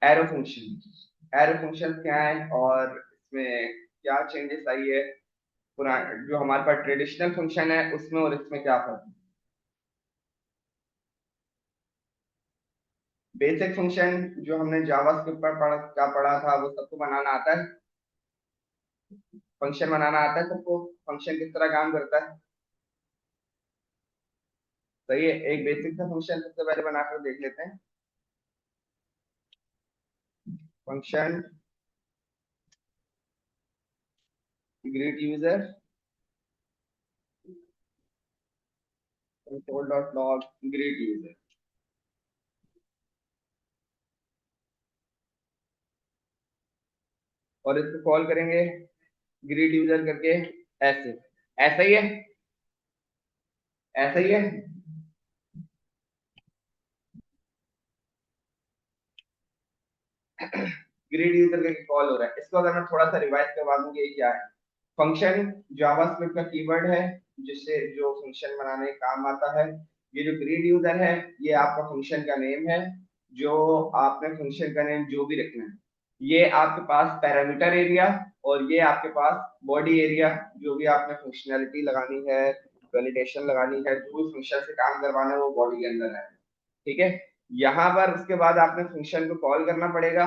Arrow function. Arrow function क्या है और इसमें क्या चेंजेस आई है, पुराना जो हमारे पास ट्रेडिशनल फंक्शन है उसमें और इसमें क्या फर्क है। बेसिक फंक्शन जो हमने जावास्क्रिप्ट पर क्या पढ़ा था वो सबको बनाना आता है। फंक्शन बनाना आता है सबको, फंक्शन किस तरह काम करता है। सही है, एक बेसिक सा फंक्शन सबसे पहले बनाकर देख लेते हैं। Function greet user console dot log greet user, और इसको कॉल करेंगे ग्रीट यूजर करके। ऐसे, ऐसा ही है, ऐसा ही है। ग्रीड यूजर करके कॉल हो रहा है। इसको अगर मैं थोड़ा सा रिवाइज करवा दूं कि ये क्या है। फंक्शन जावास्क्रिप्ट का कीवर्ड है जिससे जो फंक्शन बनाने का काम आता है। ये जो ग्रीड यूजर है ये आपका फंक्शन का नेम है। जो आपने फंक्शन का नेम जो भी रखना है, ये आपके पास पैरामीटर एरिया और ये आपके पास बॉडी एरिया, जो भी आपने फंक्शनैलिटी लगानी है, वैलिडेशन लगानी है, जो भी फंक्शन से काम करवाना है वो बॉडी के अंदर है। ठीक है। यहाँ पर उसके बाद आपने फंक्शन को कॉल करना पड़ेगा।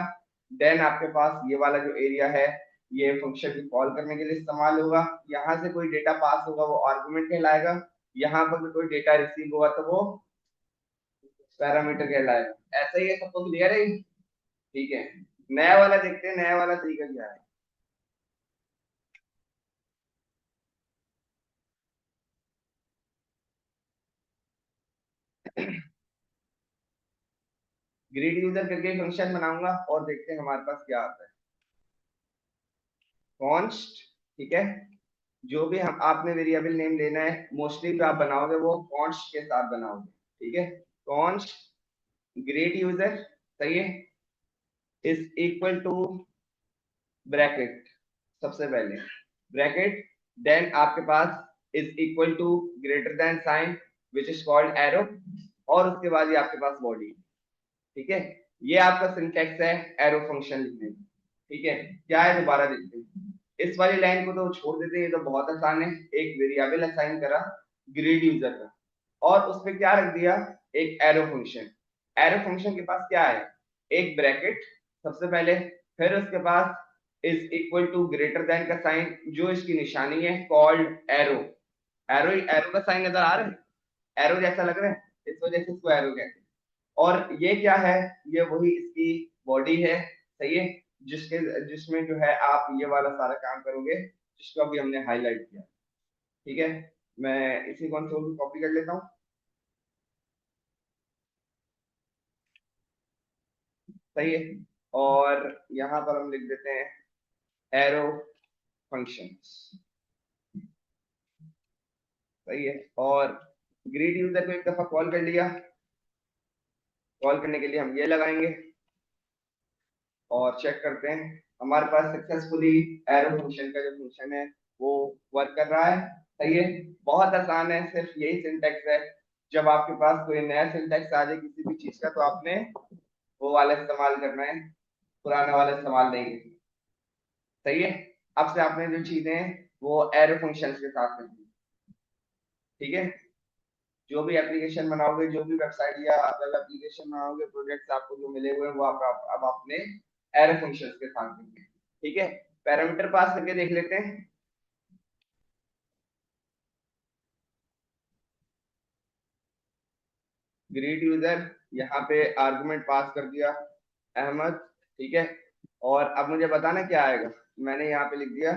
देन आपके पास ये वाला जो एरिया है ये फंक्शन को कॉल करने के लिए इस्तेमाल होगा। यहाँ से कोई डेटा पास होगा वो आर्गुमेंट कहलाएगा। यहाँ पर भी कोई डेटा रिसीव होगा तो वो पैरामीटर कहलाएगा। ऐसा ही है, सबको क्लियर है? ठीक है। नया वाला देखते हैं, नया वाला तरीका क्या है। ग्रीड यूजर करके फंक्शन बनाऊंगा और देखते हैं हमारे पास क्या आता है। कॉन्स्ट, ठीक है। जो भी हम आपने वेरिएबल नेम लेना है मोस्टली जो आप बनाओगे वो कॉन्स्ट के साथ बनाओगे। ठीक है। कॉन्स्ट ग्रीड यूजर, सही है, इज इक्वल टू ब्रैकेट, सबसे पहले ब्रैकेट, देन आपके पास is equal to greater than sign which is called arrow, और उसके बाद ये आपके पास बॉडी। ठीक है। ये आपका सिंटेक्स है एरो फंक्शन लिखने में। ठीक है। क्या है दोबारा देखते हैं। इस वाली लाइन को तो छोड़ देते हैं, ये तो बहुत आसान है। एक वेरिएबल असाइन करा ग्रीड यूजर का और उस पे क्या रख दिया, एक एरो फंक्शन। एरो फंक्शन के पास क्या है, एक ब्रैकेट सबसे पहले, फिर उसके पास is equal to greater than का साइन जो इसकी निशानी है कॉल्ड एरो। एरो, एरो का साइन नजर आ रहा है, एरो जैसा लग रहा है, इस वजह से इसको एरो कहते हैं। और ये क्या है, ये वही इसकी बॉडी है। सही है। जिसके जिसमें जो है आप ये वाला सारा काम करोगे जिसको अभी हमने हाईलाइट किया। ठीक है। मैं इसी कंसोल को कॉपी कर लेता हूँ। सही है। और यहाँ पर हम लिख देते हैं एरो फंक्शंस। सही है। और ग्रीड यूजर को एक दफा कॉल कर लिया, कॉल करने के लिए हम ये लगाएंगे और चेक करते हैं हमारे पास सक्सेसफुली एरो फंक्शन का जो फंक्शन है वो वर्क कर रहा है। सही है। बहुत आसान है, सिर्फ यही सिंटेक्स है। जब आपके पास कोई नया सिंटेक्स आ जाए किसी भी चीज का तो आपने वो वाला इस्तेमाल करना है, पुराना वाला इस्तेमाल नहीं करना। सही है। अब से आपने जो चीजें हैं वो एरो फंक्शन के साथ करनी है। ठीक है। जो भी एप्लीकेशन बनाओगे, जो भी वेबसाइट या वेब एप्लीकेशन बनाओगे, प्रोजेक्ट्स आपको जो मिले हुए हैं वो आप अब आपने एरो फंक्शंस के साथ करनी है। ठीक है। पैरामीटर पास करके देख लेते हैं। ग्रीड यूजर, यहाँ पे आर्गुमेंट पास कर दिया अहमद। ठीक है। और अब मुझे बताना क्या आएगा। मैंने यहाँ पे लिख दिया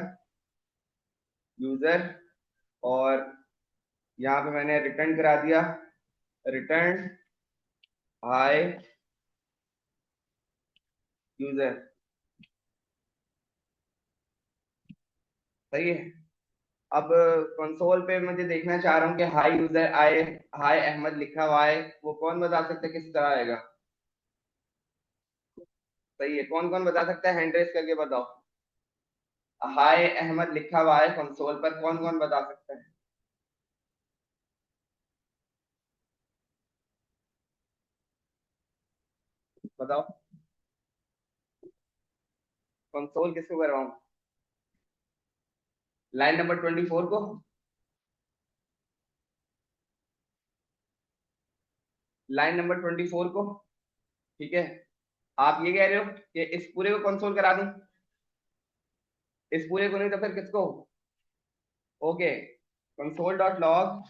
यूजर, और यहाँ पे मैंने रिटर्न करा दिया रिटर्न हाय यूजर। सही है। अब कंसोल पे मुझे देखना चाह रहा हूँ कि हाय यूजर आए, हाय अहमद लिखा हुआ है, वो कौन बता सकता है किस तरह आएगा। सही है, कौन कौन बता सकता है, हैंड रेस करके बताओ। हाय अहमद लिखा हुआ है कंसोल पर, कौन कौन बता सकता है, बताओ। कंसोल किसको करवाऊं? लाइन नंबर 24 को। लाइन नंबर 24 को। ठीक है। आप ये कह रहे हो कि इस पूरे को कंसोल करा दूं? इस पूरे को नहीं तो फिर किसको? Okay, console dot log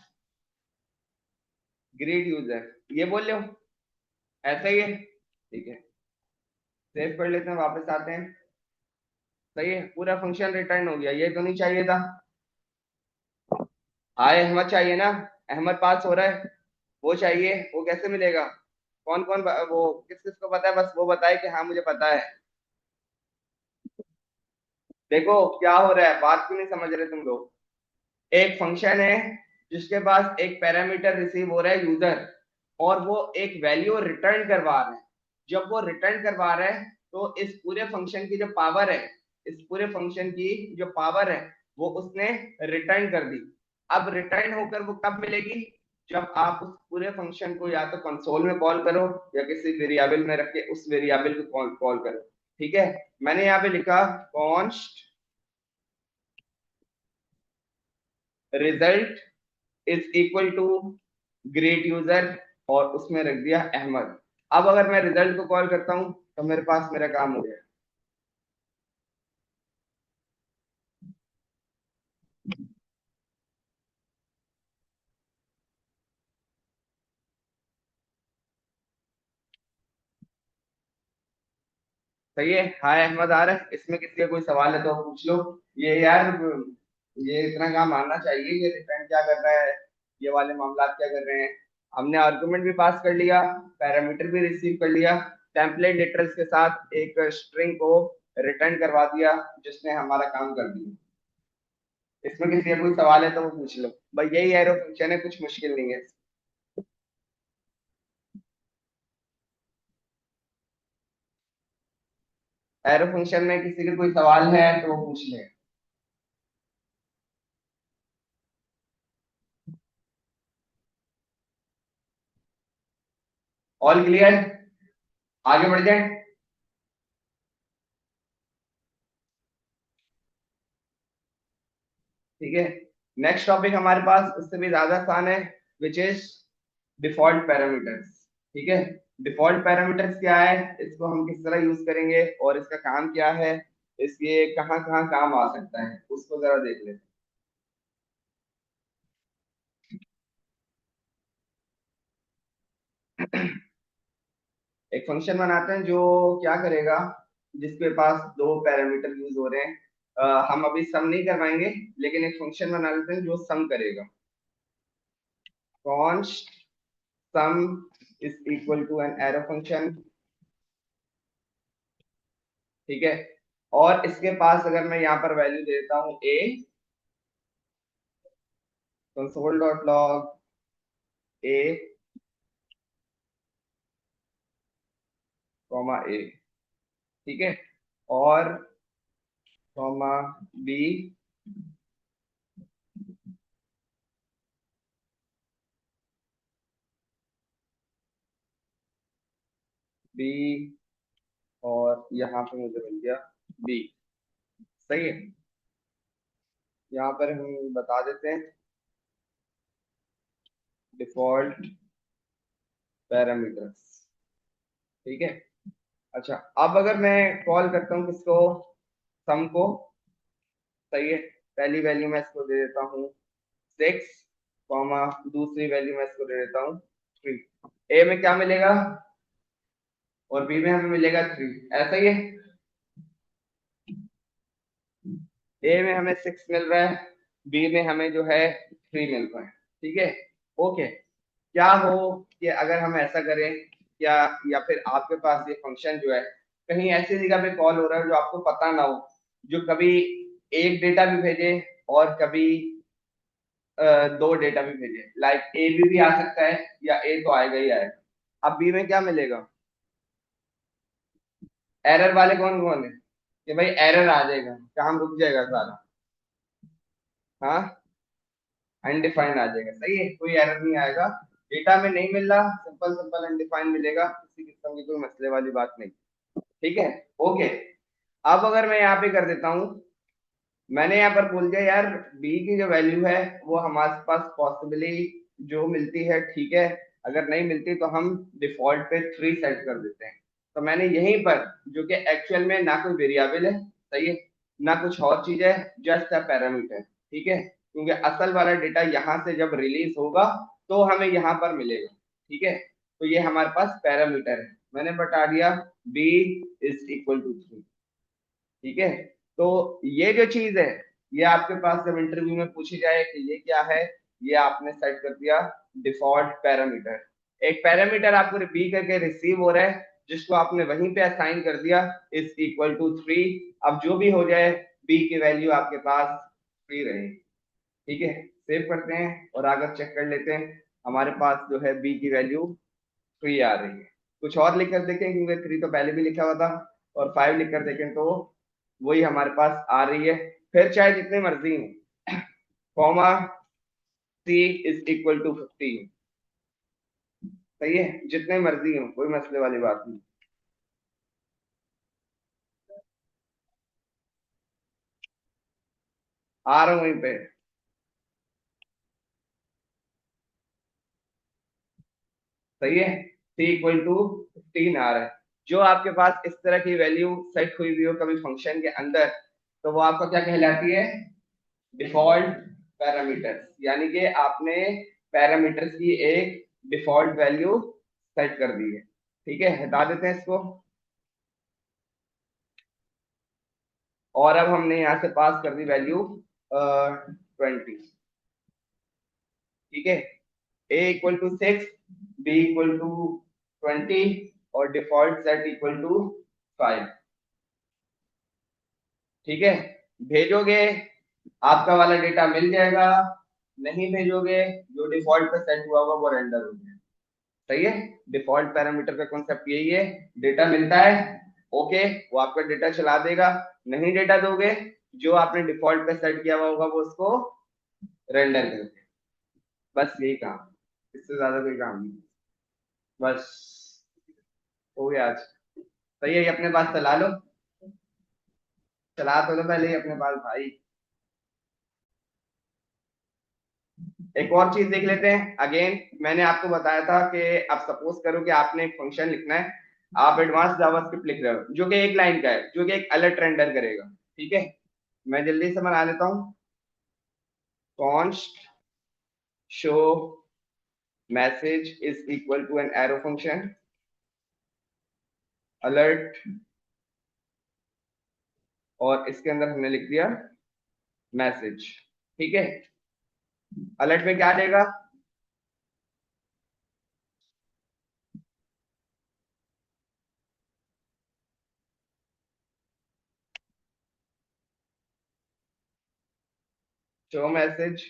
greet user, ये बोल रहे हो? ऐसा ही है, ठीक है। सेव कर लेते हैं, वापस आते हैं। सही है, पूरा फंक्शन रिटर्न हो गया। ये तो नहीं चाहिए था। हाय अहमद चाहिए ना? अहमद पास हो रहा है, वो चाहिए। वो कैसे मिलेगा? कौन कौन वो किस किस को पता है? बस वो बताए कि हाँ मुझे पता है। देखो क्या हो रहा है, बात क्यों नहीं समझ रहे तुम लोग? एक फंक्शन है जिसके पास एक पैरामीटर रिसीव हो रहा है यूजर, और वो एक वैल्यू रिटर्न करवा रहा है। जब वो रिटर्न करवा रहा है तो इस पूरे फंक्शन की जो पावर है, इस पूरे फंक्शन की जो पावर है वो उसने रिटर्न कर दी। अब रिटर्न होकर वो कब मिलेगी? जब आप उस पूरे फंक्शन को या तो कंसोल में कॉल करो या किसी वेरिएबल में रख के उस वेरिएबल को कॉल कॉल करो। ठीक है, मैंने यहाँ पे लिखा const result is equal to great user, और उसमें रख दिया अहमद। अब अगर मैं रिजल्ट को कॉल करता हूं तो मेरे पास मेरा काम हो गया। सही है, हाय अहमद आ रहा है। इसमें किसी का कोई सवाल है तो पूछ लो। ये यार, ये इतना काम आना चाहिए। ये रिटर्न क्या कर रहा है, ये वाले मामला क्या कर रहे हैं? हमने आर्गुमेंट भी पास कर लिया, पैरामीटर भी रिसीव कर लिया, टेम्पलेट लिटरल्स के साथ एक स्ट्रिंग को रिटर्न करवा दिया, जिसने हमारा काम कर दिया। इसमें किसी का कोई सवाल है तो वो पूछ लो। भाई यही एरो फंक्शन है, कुछ मुश्किल नहीं है। एरो फंक्शन में किसी के कोई सवाल है तो वो पूछ ले। All clear? आगे बढ़ जाए। ठीक है, नेक्स्ट टॉपिक हमारे पास उससे भी ज्यादा आसान है, विच इज डिफॉल्ट पैरामीटर्स। ठीक है, डिफॉल्ट पैरामीटर्स क्या है, इसको हम किस तरह यूज करेंगे और इसका काम क्या है, इसके कहाँ कहाँ काम आ सकता है, उसको जरा देख लेते हैं। एक फंक्शन बनाते हैं जो क्या करेगा, जिसके पास दो पैरामीटर यूज हो रहे हैं। हम अभी सम नहीं करवाएंगे, लेकिन एक फंक्शन बना लेते हैं जो सम करेगा। const sum is equal to an arrow function। ठीक है, और इसके पास अगर मैं यहाँ पर वैल्यू देता हूँ a, console dot log a comma a। ठीक है, और कॉमा b, b, और यहाँ पे मुझे मिल गया b। सही है, यहाँ पर हम बता देते हैं डिफॉल्ट पैरामीटर्स। ठीक है, अच्छा अब अगर मैं कॉल करता हूँ किसको, सम को। सही है, पहली वैल्यू मैं इसको दे देता हूँ 6, कॉमा दूसरी वैल्यू मैं इसको दे देता हूँ 3। ए में क्या मिलेगा और बी में हमें मिलेगा 3, ऐसा ही है। ए में हमें 6 मिल रहा है, बी में हमें जो है 3 मिल रहा है। ठीक है, ओके। क्या हो कि अगर हम ऐसा करें, क्या, या फिर आपके पास ये फंक्शन जो है कहीं ऐसी जगह पे कॉल हो रहा है जो आपको पता ना हो, जो कभी एक डेटा भी भेजे और कभी दो डेटा भी भेजे, लाइक ए भी आ सकता है, या ए तो आएगा ही आएगा। अब बी में क्या मिलेगा? एरर वाले कौन कौन है? कि भाई एरर आ जाएगा, काम रुक जाएगा सारा। हाँ, अनडिफाइंड आ जाएगा। सही है, कोई एरर नहीं आएगा, डेटा में नहीं मिल रहा, सिंपल सिंपल अनडिफाइंड मिलेगा, किसी किस्म की कोई मसले वाली बात नहीं। ठीक है, ओके। अब अगर मैं यहाँ पे कर देता हूँ, मैंने यहाँ पर बोल दिया यार बी की जो वैल्यू है वो हमारे पास पॉसिबली जो मिलती है, ठीक है, अगर नहीं मिलती तो हम डिफॉल्ट पे 3 सेट कर देते हैं। तो मैंने यहीं पर, जो कि एक्चुअल में ना कोई वेरिएबल है, सही है, ना कुछ और चीज है, जस्ट अ पैरामीटर, ठीक है, क्योंकि असल वाला डेटा यहाँ से जब रिलीज होगा तो हमें यहाँ पर मिलेगा, ठीक है। तो ये हमारे पास पैरामीटर है, मैंने बता दिया बी इज इक्वल टू 3, ठीक है। तो ये जो चीज है, ये आपके पास जब इंटरव्यू में पूछी जाए कि ये क्या है, ये आपने सेट कर दिया डिफॉल्ट पैरामीटर। एक पैरामीटर आपको बी करके रिसीव हो रहा है, जिसको आपने वहीं पे असाइन कर दिया इज इक्वल टू 3। अब जो भी हो जाए बी की वैल्यू आपके पास 3 रहे, ठीक है। सेव करते हैं और आगे चेक कर लेते हैं, हमारे पास जो है बी की वैल्यू 3 आ रही है। कुछ और लिख कर देखें, क्योंकि 3 तो पहले भी लिखा हुआ था, और 5 लिख कर देखें तो वही हमारे पास आ रही है। फिर चाहे जितनी मर्जी हो, comma C is equal to 15, सही है, जितने मर्जी हो, कोई मसले वाली बात नहीं। आ रहा हूं वहीं पे, सही है, सी इक्वल टू 15 आ रहा है। जो आपके पास इस तरह की वैल्यू सेट हुई हुई हो कभी फंक्शन के अंदर, तो वो आपका क्या कहलाती है, डिफॉल्ट पैरामीटर्स, यानी कि आपने पैरामीटर्स की एक डिफॉल्ट वैल्यू सेट कर दी है, ठीक है। हटा देते हैं इसको, और अब हमने यहाँ से पास कर दी वैल्यू 20, ठीक है। A equal to 6, B equal to 20, और डिफॉल्ट सेट इक्वल टू 5, ठीक है। भेजोगे आपका वाला डेटा मिल जाएगा, नहीं भेजोगे जो डिफॉल्ट पे सेट हुआ होगा वो रेंडर हो जाएगा, सही है। डिफॉल्ट पैरामीटर का कॉन्सेप्ट यही है, डेटा मिलता है, ओके, वो आपका डेटा चला देगा, नहीं डेटा दोगे, जो आपने डिफॉल्ट पे सेट किया हुआ होगा वो उसको रेंडर कर देगा। बस यही काम, इससे ज्यादा कोई काम नहीं, बस हो गया आज। सही है, ये अपने पास चला लो, चला तो लो पहले ही अपने पास भाई। एक और चीज देख लेते हैं, अगेन मैंने आपको बताया था कि आप सपोज करो कि आपने एक फंक्शन लिखना है, आप एडवांस जावास्क्रिप्ट लिख रहे हो जो कि एक लाइन का है, जो कि एक अलर्ट रेंडर करेगा, ठीक है। मैं जल्दी से बना लेता हूँ, const show message is equal to an arrow function alert, और इसके अंदर हमने लिख दिया मैसेज, ठीक है। अलर्ट में क्या देगा, शो मैसेज,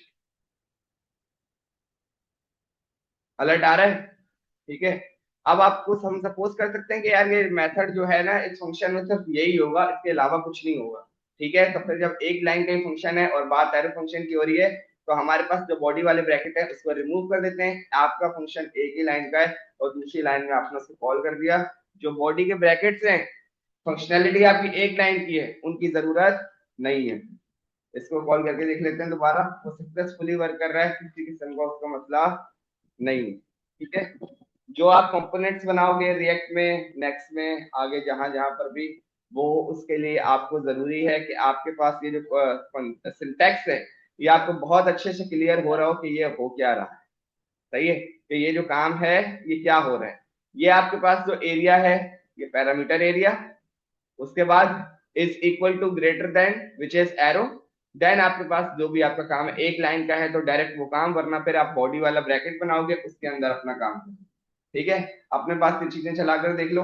अलर्ट आ रहा है, ठीक है। अब आपको हम सपोज कर सकते हैं कि यार ये मेथड जो है ना इस फंक्शन में सिर्फ यही होगा, इसके अलावा कुछ नहीं होगा, ठीक है। तो फिर जब एक लाइन का ही फंक्शन है और बात एरो फंक्शन की हो रही है, तो हमारे पास जो बॉडी वाले ब्रैकेट है उसको रिमूव कर देते हैं। आपका फंक्शन एक ही लाइन का है और दूसरी लाइन में आपने उसको कॉल कर दिया। जो बॉडी के ब्रैकेट्स हैं, फंक्शनैलिटी आपकी एक लाइन की है, उनकी जरूरत नहीं है। इसको कॉल करके देख लेते हैं दोबारा, वो सक्सेसफुली वर्क कर रहा है, किसी किस्म का उसका मसला नहीं, ठीक है। जो आप कंपोनेंट्स बनाओगे रिएक्ट में, नेक्स्ट में, आगे जहां जहां पर भी, वो उसके लिए आपको जरूरी है कि आपके पास ये जो सिंटैक्स है ये आपको बहुत अच्छे से क्लियर हो रहा हो कि ये हो क्या रहा है, सही है, कि ये जो काम है ये क्या हो रहा है। ये आपके पास जो एरिया है, ये पैरामीटर एरिया, उसके बाद is equal to greater than which is arrow, then आपके पास जो भी आपका काम है एक लाइन का है तो डायरेक्ट वो काम, वरना फिर आप बॉडी वाला ब्रैकेट बनाओगे उसके अंदर अपना काम, ठीक है। अपने पास ये चीजें चला कर देख लो,